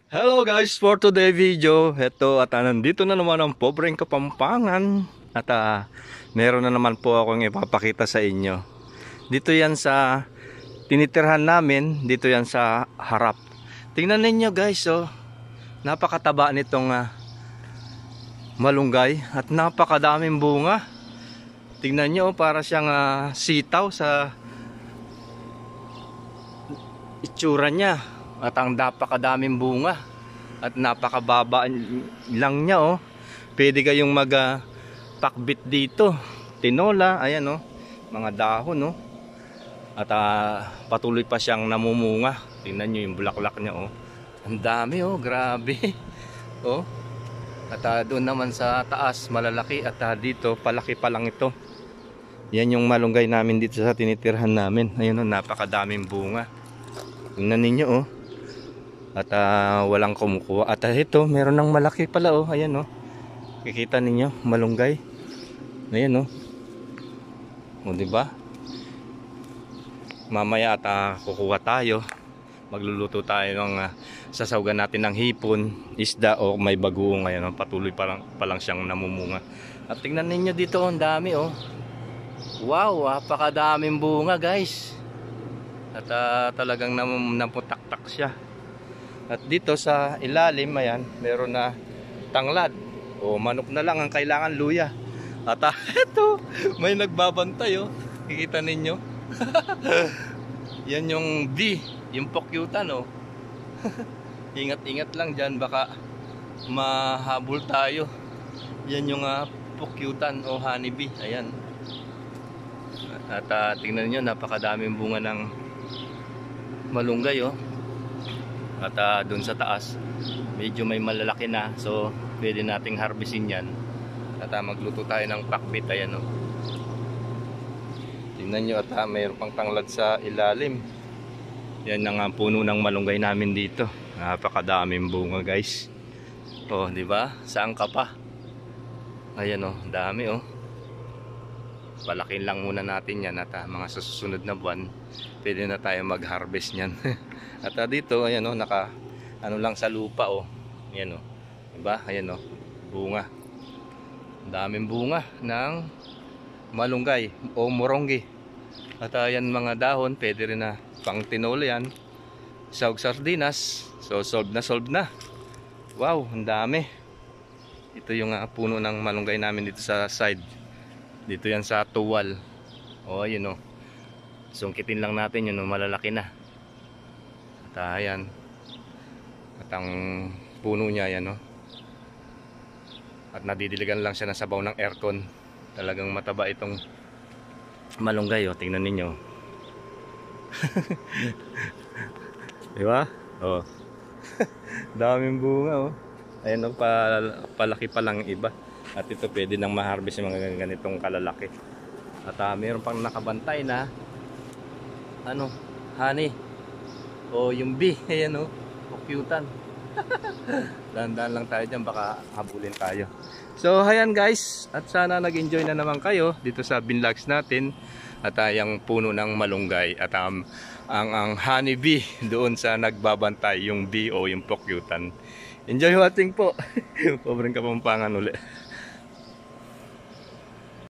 Hello guys, for today video, heto at nandito na naman ang pobreng Kapampangan at meron na naman po akong ipapakita sa inyo. Dito yan sa tinitirhan namin, dito yan sa harap. Tingnan ninyo guys, oh, napakataba nitong malunggay at napakadaming bunga. Tingnan nyo, para siyang sitaw sa itsura niya. At ang napakadaming bunga at napakababa lang niya, oh. Pwede kayong pakbit dito. Tinola, ayan, oh, mga dahon, oh. At patuloy pa siyang namumunga. Tingnan niyo yung bulaklak niya, oh. Ang dami, oh, grabe. Oh. At doon naman sa taas malalaki at dito palaki pa lang ito. Yan yung malunggay namin dito sa tinitirhan namin. Ayun, oh, napakadaming bunga. Tingnan ninyo, oh. At walang kumukuha. At ito, meron ng malaki pala, oh. Ayan, oh. Kikita ninyo, malunggay. Ayan, oh. O, diba? Mamaya at kukuha tayo. Magluluto tayo ng sasawgan natin ng hipon, isda o may bagoong. Ayan, oh. Patuloy pa lang siyang namumunga. At tingnan ninyo dito, oh, ang dami, oh. Wow, napakadaming bunga, guys. At talagang naputaktak siya. At dito sa ilalim, ayan, meron na tanglad. O manok na lang ang kailangan, luya. At ito, may nagbabantay, oh. Kikita ninyo. Yan yung bee, yung pokyutan, oh. Ingat-ingat lang dyan, baka mahabol tayo. Yan yung pokyutan o honeybee. Ayan. At tingnan nyo, napakadaming bunga ng malunggay, oh. At dun sa taas medyo may malalaki na, so pwede nating harvestin yan. At magluto tayo ng pakbit. Ayan, oh. Tingnan nyo, at mayroon pang tanglad sa ilalim. Yan ang puno ng malunggay namin dito. Napakadaming bunga, guys. Oh, di ba? Saan ka pa? Ayan, oh, dami, oh. Palakin lang muna natin yan at mga susunod na buwan pwede na tayo mag-harvest niyan. At dito, ayan, oh, naka ano lang sa lupa, oh. Ayan, oh. Diba? Ayan, oh, bunga. Daming bunga ng malunggay o moronggi. At ayan, mga dahon, pwede rin na pang tinola yan. Sawg sardinas. So solved na. Wow, ang dami. Ito yung puno ng malunggay namin dito sa side. Dito yan sa tuwal. O, ayun, oh. Sungkitin lang natin yun, oh, malalaki na. At ayan. At ang puno niya, yan, oh. At nadidiligan lang siya ng sabaw ng aircon. Talagang mataba itong malunggay, oh. Tingnan ninyo. Diba? Oh. Daming bunga, oh. Ayan, oh, palaki pa lang iba. At ito pwede nang ma-harvest yung mga ganitong kalalaki. At mayroon pang nakabantay na ano, honey o yung bee. Ayan, oh, kukyutan. Dahan-dahan lang tayo dyan, baka habulin tayo. So ayan, guys, at sana nag-enjoy na naman kayo dito sa binlogs natin. At yung puno ng malunggay at ang honey bee doon sa nagbabantay, yung bee o yung kukyutan. Enjoy watching po. Pobreng Kapampangan ulit.